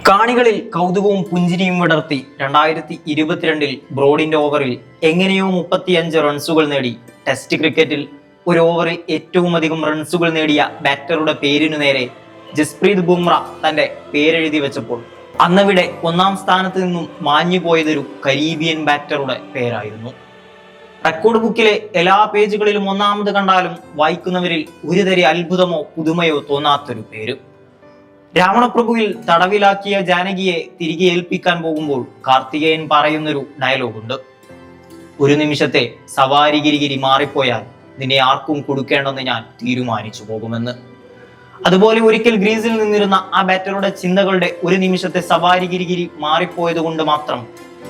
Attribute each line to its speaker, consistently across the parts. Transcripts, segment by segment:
Speaker 1: കാണികളിൽ കൗതുകവും പുഞ്ചിരിയും വിടർത്തി 2022 ബ്രോഡിന്റെ ഓവറിൽ എങ്ങനെയോ 35 റൺസുകൾ നേടി ടെസ്റ്റ് ക്രിക്കറ്റിൽ ഒരു ഓവറിൽ ഏറ്റവും അധികം റൺസുകൾ നേടിയ ബാറ്ററുടെ പേരിനു നേരെ ജസ്പ്രീത് ബുംറ തന്റെ പേരെഴുതി വെച്ചപ്പോൾ അന്നവിടെ ഒന്നാം സ്ഥാനത്ത് നിന്നും മാഞ്ഞുപോയതൊരു കരീബിയൻ ബാറ്ററുടെ പേരായിരുന്നു. റെക്കോർഡ് ബുക്കിലെ എല്ലാ പേജുകളിലും ഒന്നാമത് കണ്ടാലും വായിക്കുന്നവരിൽ ഒരു തരി അത്ഭുതമോ പുതുമയോ തോന്നാത്തൊരു പേര്. രാവണപ്രഭുവിൽ തടവിലാക്കിയ ജാനകിയെ തിരികെ ഏൽപ്പിക്കാൻ പോകുമ്പോൾ കാർത്തികേയൻ പറയുന്നൊരു ഡയലോഗുണ്ട്: ഒരു നിമിഷത്തെ സവാരി ഗിരിഗിരി മാറിപ്പോയാൽ നിന്നെ ആർക്കും കൊടുക്കേണ്ടെന്ന് ഞാൻ തീരുമാനിച്ചു പോകുമെന്ന്. അതുപോലെ ഒരിക്കൽ ഗ്രീസിൽ നിന്നിരുന്ന ആ ബാറ്ററുടെ ചിന്തകളുടെ ഒരു നിമിഷത്തെ സവാരി ഗിരിഗിരി മാറിപ്പോയത് കൊണ്ട് മാത്രം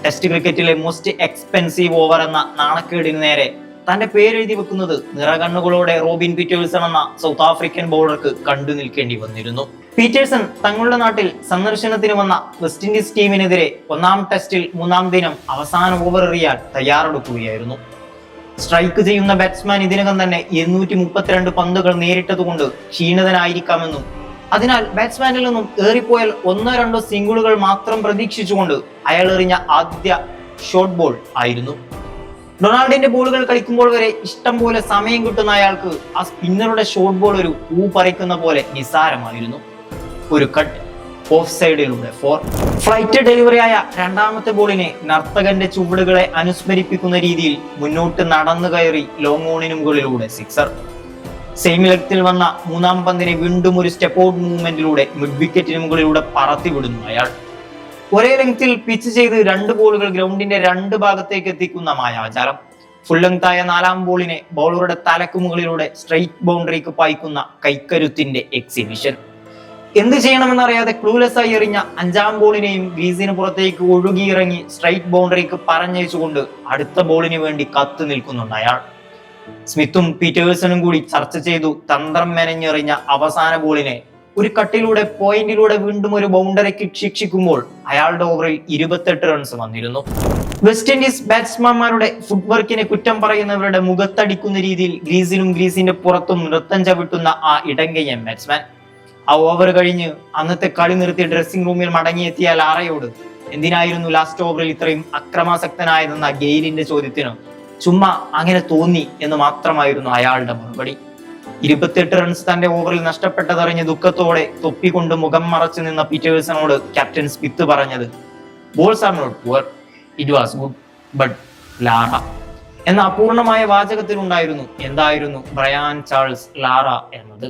Speaker 1: ടെസ്റ്റ് ക്രിക്കറ്റിലെ മോസ്റ്റ് എക്സ്പെൻസീവ് ഓവർ എന്ന നാണക്കേടിന് നേരെ തന്റെ പേരെഴുതി വെക്കുന്നത് നിറകണ്ണുകളോടെ റോബിൻ പീറ്റേഴ്സൺ എന്ന സൗത്ത് ആഫ്രിക്കൻ ബൗളർക്ക് കണ്ടു നിൽക്കേണ്ടി വന്നിരുന്നു. പീറ്റേഴ്സൺ തങ്ങളുടെ നാട്ടിൽ സന്ദർശനത്തിന് വന്ന വെസ്റ്റ് ഇൻഡീസ് ടീമിനെതിരെ ഒന്നാം ടെസ്റ്റിൽ മൂന്നാം ദിനം അവസാന ഓവർ എറിയാൻ തയ്യാറെടുക്കുകയായിരുന്നു. സ്ട്രൈക്ക് ചെയ്യുന്ന ബാറ്റ്സ്മാൻ ഇതിനകം തന്നെ 232 പന്തുകൾ നേരിട്ടതുകൊണ്ട് ക്ഷീണിതനായിരിക്കാമെന്നും അതിനാൽ ബാറ്റ്സ്മാനിൽ നിന്നും ഏറിപ്പോയാൽ 1-2 സിംഗിളുകൾ മാത്രം പ്രതീക്ഷിച്ചുകൊണ്ട് അയാൾ എറിഞ്ഞ ആദ്യ ഷോർട്ട് ബോൾ ആയിരുന്നു. ഡൊണാൾഡിന്റെ ബോളുകൾ കളിക്കുമ്പോൾ വരെ ഇഷ്ടം പോലെ സമയം കിട്ടുന്ന അയാൾക്ക് ആ സ്പിന്നറുടെ ഷോർട്ട് ബോൾ ഒരു പൂ പറിക്കുന്ന പോലെ നിസ്സാരമായിരുന്നു. ഒരു കട്ട് ഓഫ് സൈഡിലൂടെ 4. ഫ്ലൈറ്റ് ഡെലിവറിയായ രണ്ടാമത്തെ ബോളിനെ നർത്തകന്റെ ചുവടുകളെ അനുസ്മരിപ്പിക്കുന്ന രീതിയിൽ മുന്നോട്ട് നടന്നു കയറി ലോങ് ഓണിന് മുകളിലൂടെ 6. സെയിം ലെഗത്തിൽ വന്ന മൂന്നാം പന്തിനെ വീണ്ടും ഒരു സ്റ്റെപ്പ് ഔട്ട് മൂവ്മെന്റിലൂടെ മിഡ് വിക്കറ്റിന് മുകളിലൂടെ പറത്തി വിടുന്നു അയാൾ. ഒരേ ലെങ്ത്തിൽ പിച്ച് ചെയ്ത് 2 ബോളുകൾ ഗ്രൗണ്ടിന്റെ 2 ഭാഗത്തേക്ക് എത്തിക്കുന്ന മായാജാലം. ഫുൾ ലെങ്തായ 4-ാം ബോളിനെ ബൗളറുടെ തലക്ക് മുകളിലൂടെ സ്ട്രൈറ്റ് ബൗണ്ടറിക്ക് പായിക്കുന്ന കൈക്കരുത്തിന്റെ എക്സിബിഷൻ. എന്ത് ചെയ്യണമെന്നറിയാതെ ക്ലൂലെസ് ആയി എറിഞ്ഞ 5-ാം ബോളിനെയും ഗ്രീസിന് പുറത്തേക്ക് ഒഴുകിയിറങ്ങി സ്ട്രൈറ്റ് ബൗണ്ടറിക്ക് പറഞ്ഞയച്ചുകൊണ്ട് അടുത്ത ബോളിന് വേണ്ടി കാത്തു നിൽക്കുന്നുണ്ട് അയാൾ. സ്മിത്തും പീറ്റേഴ്സണും കൂടി ചർച്ച ചെയ്തു തന്ത്രം മെനഞ്ഞെറിഞ്ഞ അവസാന ബോളിനെ ഒരു കട്ടിലൂടെ പോയിന്റിലൂടെ വീണ്ടും ഒരു ബൗണ്ടറിക്ക് ശിക്ഷിക്കുമ്പോൾ അയാളുടെ ഓവറിൽ 28 റൺസ് വന്നിരുന്നു. വെസ്റ്റ് ഇൻഡീസ് ബാറ്റ്സ്മാൻമാരുടെ ഫുട്വർക്കിനെ കുറ്റം പറയുന്നവരുടെ മുഖത്തടിക്കുന്ന രീതിയിൽ ഗ്രീസിലും ഗ്രീസിന്റെ പുറത്തും നൃത്തം ചവിട്ടുന്ന ആ ഇടങ്കയ്യൻ ബാറ്റ്സ്മാൻ ആ ഓവർ കഴിഞ്ഞ് അന്നത്തെ കളി നിർത്തി ഡ്രസ്സിംഗ് റൂമിൽ മടങ്ങിയെത്തിയ ലാറയോട് എന്തിനായിരുന്നു ലാസ്റ്റ് ഓവറിൽ ഇത്രയും അക്രമാസക്തനായതെന്ന ഗെയിലിന്റെ ചോദ്യത്തിന് ചുമ്മാ അങ്ങനെ തോന്നി എന്ന് മാത്രമായിരുന്നു അയാളുടെ മറുപടി. 28 റൺസ് തന്റെ ഓവറിൽ നഷ്ടപ്പെട്ടതറിഞ്ഞ് ദുഃഖത്തോടെ തൊപ്പിക്കൊണ്ട് മുഖം മറച്ചു നിന്ന പീറ്റേഴ്സണോട് ക്യാപ്റ്റൻ സ്മിത്ത് പറഞ്ഞത്: balls are not poor, it was good but Lara എന്ന അപൂർണമായ വാചകത്തിലുണ്ടായിരുന്നു എന്തായിരുന്നു ബ്രയാൻ ചാൾസ് ലാറ എന്നത്.